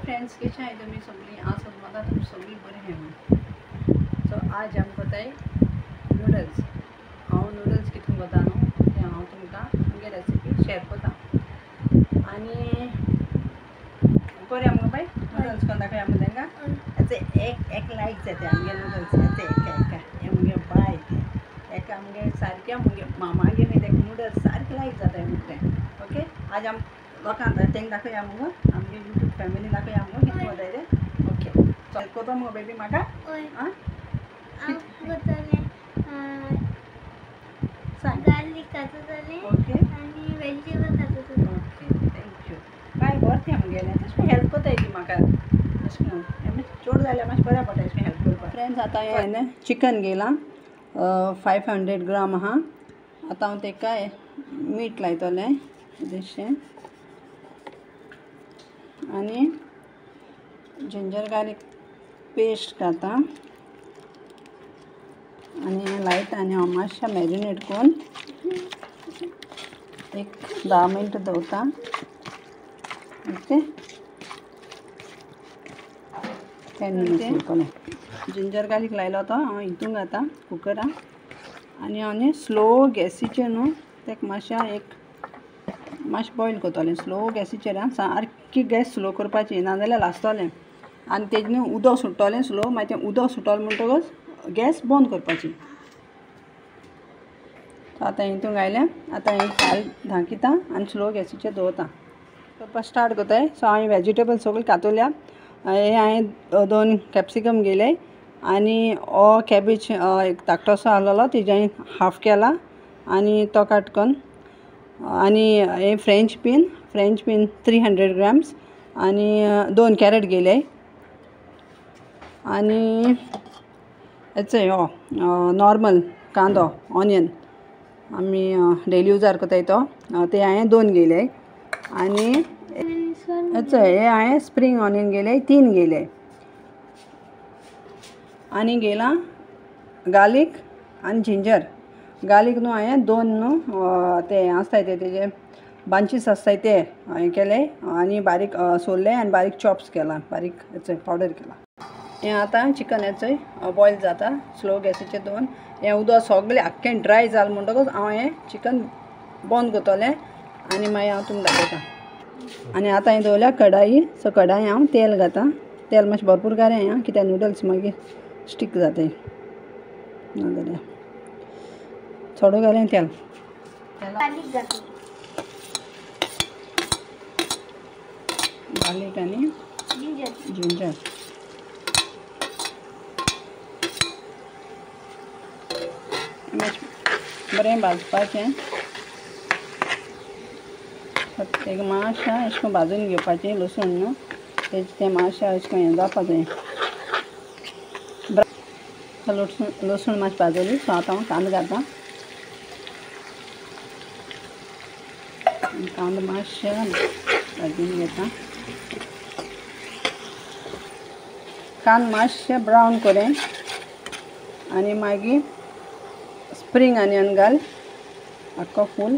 Friends कशें आहाय तुमी सगळीं आसा म्हाका तुमी सगळीं बरें आहाय म्हणून. सो आज आमकां कोताय नूडल्स. हांव नूडल्स कितून कोता न्हू तें हांव तुमकां मुगे रेसिपी शेअर कोता. आनी बरें आमकां बाय नूडल्स कोन्न दाखोवया आमकां तेंकां. हेचे एक लायक जाता आमगे नूडल्स. हेचे एका हे मुगे बाय ते एका आमगे सारक्या मुगे मामागे खंय तेका नूडल्स सारकें लायक जाताय म्हणटा. ओके आज आम लोकांक तेंकां दाखोवया मुगो आमगे यूट्यूब फॅमिली दाखोवया मुगो कितें कोताय तें. ओके चल कोतो मुगो बेबी म्हाका. आं गार्लिक घातले ओके आणि वेजिटेबल घातले. Okay thank you. बाय बरें आमगेलें तशें हेल्प कोताय ती म्हाका अशें म्हणून चड जाल्यार मातशें बऱ्या पडटा अशें हेल्प करपाक. फ्रेंड्स आतां हांवें चिकन घेयलां 500 ग्राम आहा. आतां हांव तेका मीठ लायतलें इल्लेशें आनी जिंजर गार्लीक पेस्ट घालता आनी लायता आनी हांव मातशें मॅरिनेट करून एक 10 मिनटां दवरता. ओके 10 मिनिट्स दवरतलें. जिंजर गार्लीक लायलो तो हांव हितून घालता कुकरान आनी हांव न्ही स्लो गॅसीचेर न्हू तेका मातशें बॉयल करतलें. स्लो गॅसीचेर सारकी गॅस स्लो करपाची नाजाल्यार लासतलें आनी तेजें न्हू उदक सुट्टलें स्लो. मागीर तें उदक सुटलें म्हणटकच गॅस बंद करपाची. आतां हितून घायलें. आतां हें काल धांकिता आनी स्लो गॅसीचेर दवरता. करपाक स्टार्ट कोताय. सो हांवें वेजिटेबल सगळीं कातोल्या. हे हांवें 2 कॅप्सिकम घेयले आनी हो कॅबेज एक धाकटोसो आहलोलो तेजे हांवें हाफ केला आनी तो काटकोन आनी हे फ्रेंच बीन 300 ग्राम्स आनी 2 कॅरेट घेयले आनी हेचो हो नॉर्मल कांदो ऑनियन आमी डेली यूजार कोताय तो ते हांवें 2 घेयले आनी हेचो हे हांवें स्प्रींग ऑनियन घेयले 3 घेयले आनी घेयलां गार्लीक आनी जिंजर. गार्लीक न्हू हांवें 2 न्हू ते आसताय तेजे बांचीस आसताय ते हांवें केले आनी बारीक सोलले आनी बारीक चॉप्स केला बारीक हेचो पावडर केला. हें आतां चिकन हेचो बॉयल जाता स्लो गॅसीचेर दवरून. हें उदक सगळें आख्खें ड्राय जालें म्हणटकच हांव हें चिकन बंद करतलें आनी मागीर हांव तुमकां दाखयतां. आनी आतां हांवें दवरल्या कढाई. सो कढाई हांव तेल घालता. तेल मातशें भरपूर घालें आं कित्याक नूडल्स मागीर स्टीक जाताय नाजाल्यार. थोडो घालें तेल. गार्लीक आनी जिंजर बरें भाजपाचें. तेका मातशें अशें करून भाजून घेवपाचें लसूण न्हू तें मातशें अशें करून हें जावपा जाय. लसूण मातशें भाजली. सो आतां हांव कांदो घालता. कांदो मातशें भाजून घेता. कांदो मातशें ब्रावन करें आनी मागीर स्प्रींग ऑनियन घाल आख्खो फूल.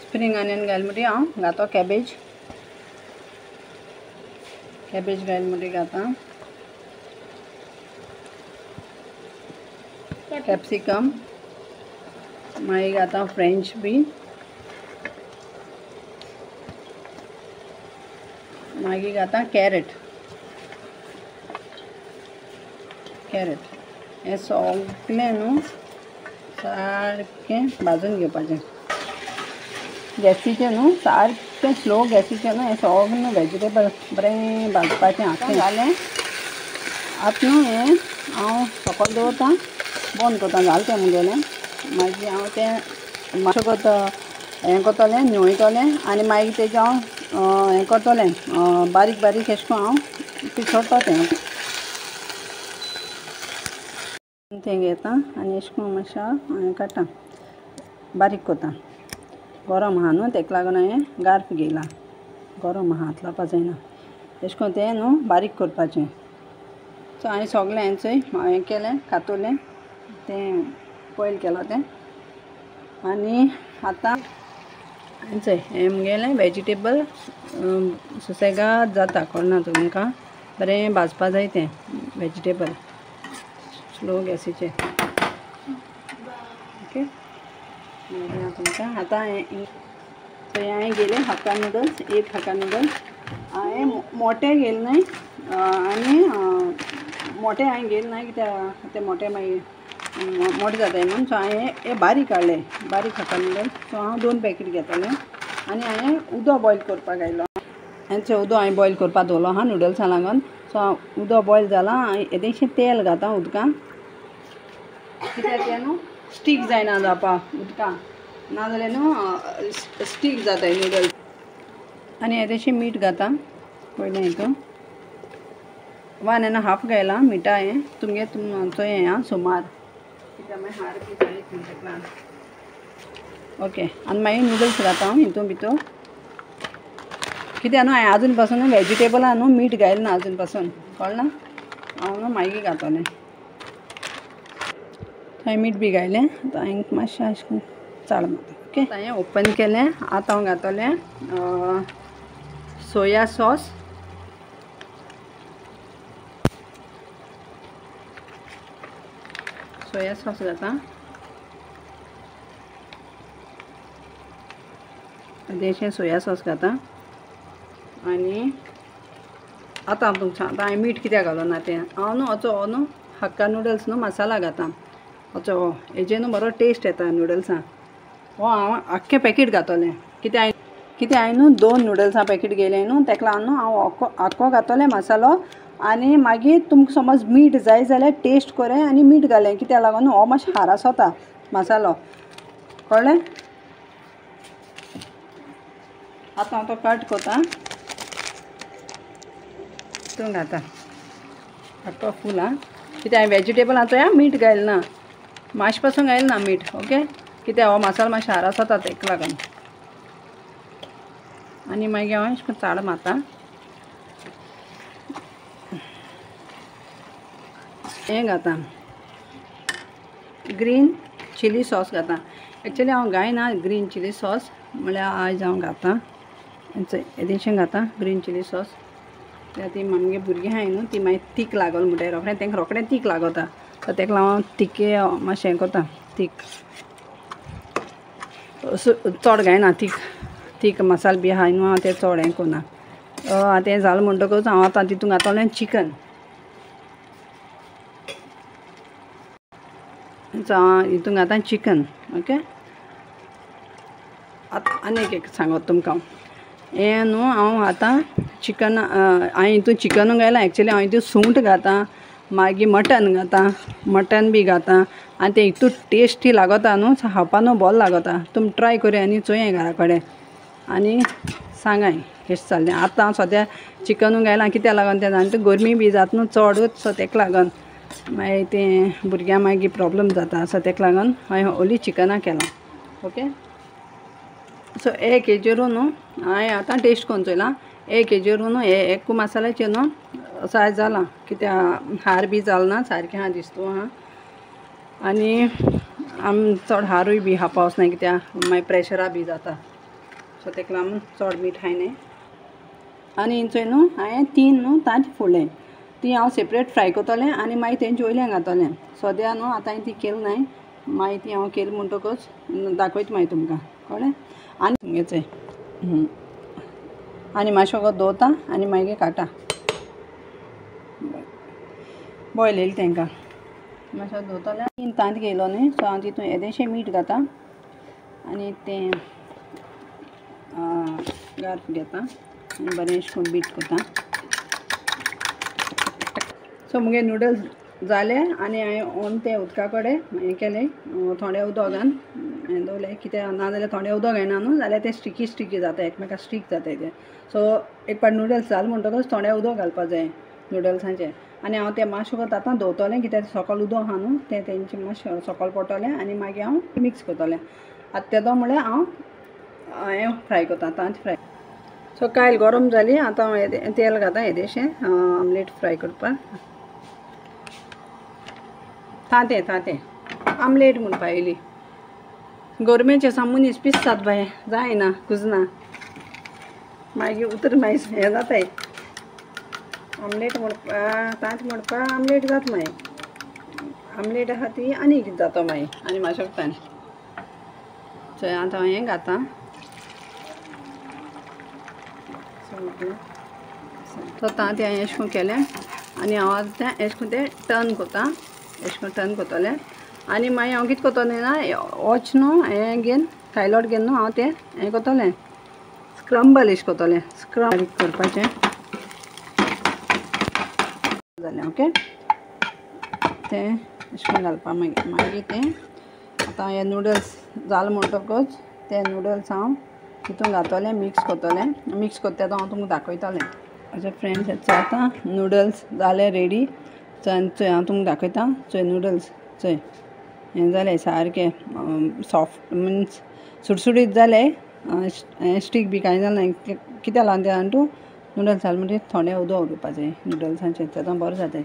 स्प्रींग ऑनियन घाल म्हणटी हांव घातो कॅबेज घाल म्हणटी घाता कॅप्सिकम मागीर घाता फ्रेंच बीन मागीर घाता कॅरेट हें सगळें न्हू सारकें भाजून घेवपाचें गॅसीचेर न्हू सारकें स्लो गॅसीचेर न्हू हें सगळें न्हू वेजिटेबल बरें भाजपाचें. आख्खें जालें. आतां न्हू हें हांव सकयल दवरता बंद करता. जालें तें मुगेलें. मागीर हांव तें मातशें हें करतलें न्हिवयतलें आनी मागीर तेजें हांव हें करतलें बारीक बारीक अशें करून हांव पिसोडटा तें घेता आनी अशें करून मातशें हें काडटा बारीक करता. गरम आहा न्हू तेका लागून हांवें गार्फ घेयला. गरम आहा हात लावपा जायना. अशें करून तें न्हू बारीक करपाचें. सो हांवें सगळें हेंचोय हांवें केलें कातोलें तें बॉयल केला तें आनी आतां चय हें मुगेलें वेजिटेबल सुसेगाद जाता कळना तुमकां बरें भाजपा जाय तें वेजिटेबल स्लो गॅसीचेर ओके तुमकां आतां हांवें गेले हक्का नूडल्स एक हक्का नूडल्स हांवें मोटे गेले नाय आनी मोटे हांवें गेले नाय कित्याक ते मोटे मागीर मोटे जाताय म्हणून सो हांवें हे बारीक हाडले बारीक हक्का नूडल्स सो हांव 2 पॅकेट घेतलें आनी हांवें उदक बॉयल करपाक घायलो हेंचें उदक हांवें बॉयल करपाक दवरलो हा नूडल्सां लागून सो उदक बॉयल जालां येदेशें तेल घाता उदकां कित्याक तें न्हू स्टीक जायना जावपाक उदकां नाजाल्यार न्हू स्टीक जाताय नूडल्स आनी येदेशें मीठ घाता पयलें हितून 1.5 घायलां मिठा हें तुमगे तुमचो हें आं सुमार कित्याक मागीर हार बी जायत न्ही तेका लागून ओके आनी मागीर नूडल्स घाता हांव हितून भितर कित्याक न्हू हांवें आजून पासून वेजिटेबलां न्हू मीठ घायलें ना आजून पासून कळना हांव न्हू मागीर घातलें थंय मीठ बी घायलें आतां हांवें मातशें अशें करून चाळ मारता ओके हांवें ओपन केलें आतां हांव घातलें सोया सॉस घाता देशें सोया सॉस घाता आनी आतां हांव तुमकां सांगता हांवें मीठ कित्याक घालूं ना तें हांव न्हू हो न्हू हक्का नूडल्स न्हू मसाला घाता हो हेजेर न्हू बरो टेस्ट येता नूडल्सां हो हांव आख्खें पॅकेट घातलें कित्याक हांवें न्हू 2 नूडल्सां पॅकेट गेलें न्हू तेका लागून न्हू हांव आख्खो घातलें मसालो आनी मागीर तुमकां समज मीठ जाय जाल्यार टेस्ट करें आनी मीठ घालें कित्याक लागून हो मातशें हारास वता मसालो कळ्ळें आतां हांव तो कट कोता तितून घाता आख्खो फूल आं कित्याक हांवें वेजिटेबल आतां मीठ घायलें ना मातशें पासून घायलें ना मीठ ओके कित्याक हो मसालो मातशें हारास वता तेका लागून आनी मागीर हांव अशें करून चाळ मारता हें घाता ग्रीन चिली सॉस घाता एक्चुली हांव घायना ग्रीन चिली सॉस म्हळ्यार आयज हांव घाता येदेशें घाता ग्रीन चिली सॉस कित्याक ती आमगे भुरगीं आहाय न्हू ती मागीर तीख लागल म्हणटा रोखडें तेंकां रोखडें तीख लागता सो तेका लागून हांव तिके मातशें हें कोता तीख चड घायना तीख मसालो बी आहाय न्हू हांव तें चड हें कोना आतां हें जालें म्हणटकूच हांव आतां तितून घातलें चिकन हितून घाता चिकन ओके आतां आनी एक सांगत तुमकां हें न्हू हांव आतां चिकन हांवें हितून चिकनूय घायलां एक्चुली हांव हितून सुंगट घाता मागीर मटन बी घाता आनी तें हितून टेस्टी लागता न्हू खावपा न्हू बरो लागता तुमी ट्राय करूं आनी चोय घरा कडेन आनी सांगाय कशें जालें आतां हांव सद्या चिकनूय घायलां कित्याक लागून तें आनी गरमी बी जाता न्हू चडूच सो तेका लागून मागीर तें भुरग्यांक मागीर प्रॉब्लम जाता सो तेका लागून हांवें ओन्ली चिकना केलां ओके सो 1 केजीरू न्हू हांवें आतां टेस्ट करून चोयलां 1 केजीरू न्हू हे एकू मसाल्याचेर न्हू सायज जालां कित्याक हार बी जालना सारकें आहा दिसता आहा आनी आमी चड हारूय बी खावपा वचनाय कित्याक मागीर प्रेशरा बी जाता सो तेका लागून चड मीठ हाय आनी हिंचोय न्हू हांवें 3 न्हू तांतीं फोडलें ती हांव सेपरेट फ्राय कोतलें आनी मागीर तेंचे वयल्यान घातलें सद्या न्हू आतां हांवें ती केली नाय मागीर ती हांव केली म्हणटकूच दाखयता मागीर तुमकां कळ्ळें आनी तुमगेचें आनी मातशें वगत दवरता आनी मागीर काडटा बॉयल येयलें तेंकां मातशें दवरतलें 3 तांत घेयलो न्ही सो हांव तितून येदेशें मीठ घाता आनी तें गार्फ घेता आनी बरें अशें करून बीट कोता सो मुगे नूडल्स जाले आनी हांवें ओन तें उदका कडेन हें केलें थोडें उदक घालन हें दवरलें कित्याक नाजाल्यार थोडें उदक घायना न्हू जाल्यार तें स्टिकी जाता एकमेकाक स्टीक जाताय तें सो एक पाट नूडल्स जालें म्हणटकूच थोडें उदक घालपा जाय नूडल्सांचें आनी हांव तें मातशें वगत आतां दवरतलें कित्याक सकयल उदक आहा न्हू तें तेंचें मातशें सकयल पडटलें आनी मागीर हांव मिक्स करतलें आतां तेदो म्हळ्यार हांव हें फ्राय कोता तांत फ्राय सो कायल गरम जाली आतां हांव तेल घाता येदेशें आमलेट फ्राय करपाक तांतें आमलेट म्हणून पाहिली गोरमेचे सामून पिसतात बाय जायना कुजना मागीर उतर मागीर हें जाताय आमलेट म्हणपा तांत म्हणपा आमलेट जाता मागीर आमलेट आहा ती आनी कितें जाता मागीर आनी मातशें चोय आतां हांव हें घातां तो तांत हांवें अशें करून केलें आनी हांव आतां तें अशें करून तें टर्न कोता अशें करून टर्न कोतलें आनी मागीर हांव कितें कोतलें ना वॉच न्हू हें घेवन कायलोट घेवन न्हू हांव तें हें कोतलें स्क्रम्बल अशें कोतलें बारीक करपाचें जालें ओके तें अशें करून घालपा मागीर तें आतां हे नूडल्स जालें म्हणटकच ते नूडल्स हांव तितून घातलें मिक्स कोत्ता तो हांव तुमकां दाखयतालें अशें फ्रेंड्स हेचो आतां नूडल्स जाले रेडी चोय हांव तुमकां दाखयतां चोय नूडल्स चोय हें जालें सारकें सॉफ्ट मिन्स सुटसुटीत जालें स्टीक बी कांय जालें ना कित्याक लागून तें जाणा नूडल्स जालें म्हणजे थोडें उदक उडोवपाचें नूडल्सांचें तेदोन बरें जाताय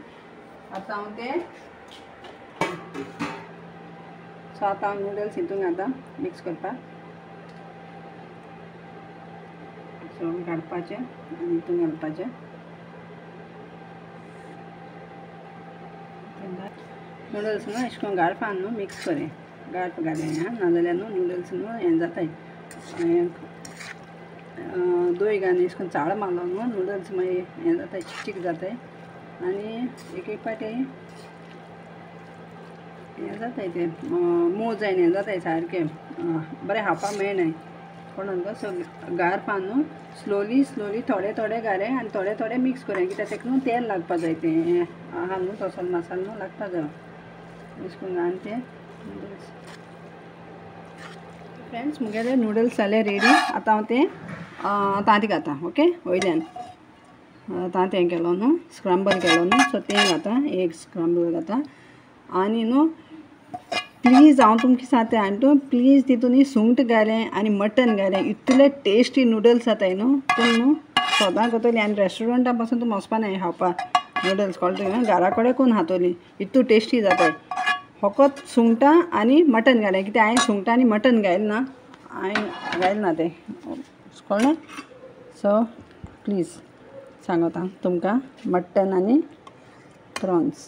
आतां हांव तें सो आतां हांव नूडल्स हितून घालतां मिक्स करपाक सो काडपाचें आनी हितून घालपाचें नूडल्स न्हू अशें करून गाळपान न्हू मिक्स करें गाळप घालें नाजाल्यार न्हू नूडल्स न्हू हें जाताय दोय घालून अशें करून चाळ मारलो न्हू नूडल्स मागीर हें जाताय चिक जाताय आनी एक पाटी हें जाताय तें मोव जायन हें जाताय सारकें बरें खावपाक मेळनाय कोण गो सो गाळपान न्हू स्लोली थोडे घालें आनी थोडे मिक्स करें कित्याक तेका न्हू तेल लागपा जाय तें हें आहा न्हू तसो मसालो न्हू लागपा जाय अशें करून घालून तें नूडल्स फ्रेंड्स मुगेले नूडल्स जाले रेडी आतां हांव तें तांती घातां ओके वयल्यान तांत हें केलो न्हू स्क्रम्बल केलो न्हू सो तें घातां एक स्क्रम्बल घातां आनी न्हू प्लीज हांव तुमकां सांगता आनी प्लीज तितून सुंगट घालें आनी मटन घालें इतले टेस्टी नूडल्स जाताय न्हू पूण न्हू सोदां कोतली आनी रेस्टोरंटा पासून तुमी वचपा नाय खावपाक नूडल्स कळटा घरा कडेन करून खातोली इतू टेस्टी जाताय फकत सुंगटां आनी मटन घालें कित्याक हांवें सुंगटां आनी मटन घायल ना हांवें घायल ना तें कळ्ळें सो प्लीज सांगता तुमकां मटन आनी प्रॉन्स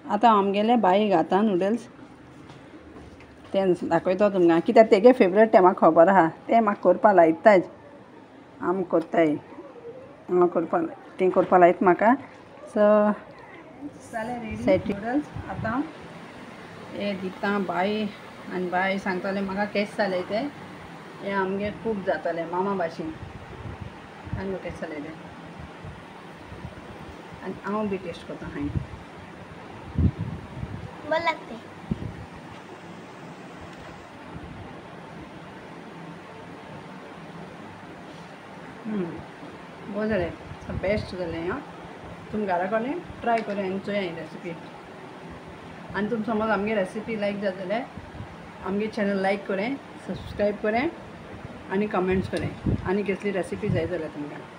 आतां आमगेले बाई घाता नूडल्स तें दाखयता तुमकां कित्याक तेगे फेवरेट तें म्हाका खबर आहा तें म्हाका कोरपा लायताय आम कोत्ताय हांव कोरपा तें कोरपा लायता म्हाका सो जालें रेडी सेट नूडल्स आतां हे दिता बाई आनी बाई सांगतालें म्हाका केश जालें तें हें आमगे खूब जातालें मामा भाशेन आनी केश जालें तें आनी हांव बी टेस्ट कोत्ता हांवें बरं लागते बरें जालें बेस्ट जालें हां तुम घरा कडेन ट्राय करें आनी चोया ही रेसिपी आनी तुम समज आमगे रेसिपी लायक जाता जाल्यार आमगे चॅनल लायक करें सब्सक्रायब करें आनी कमेंट्स करें आनी कसली रेसिपी जाय जाल्यार तुमकां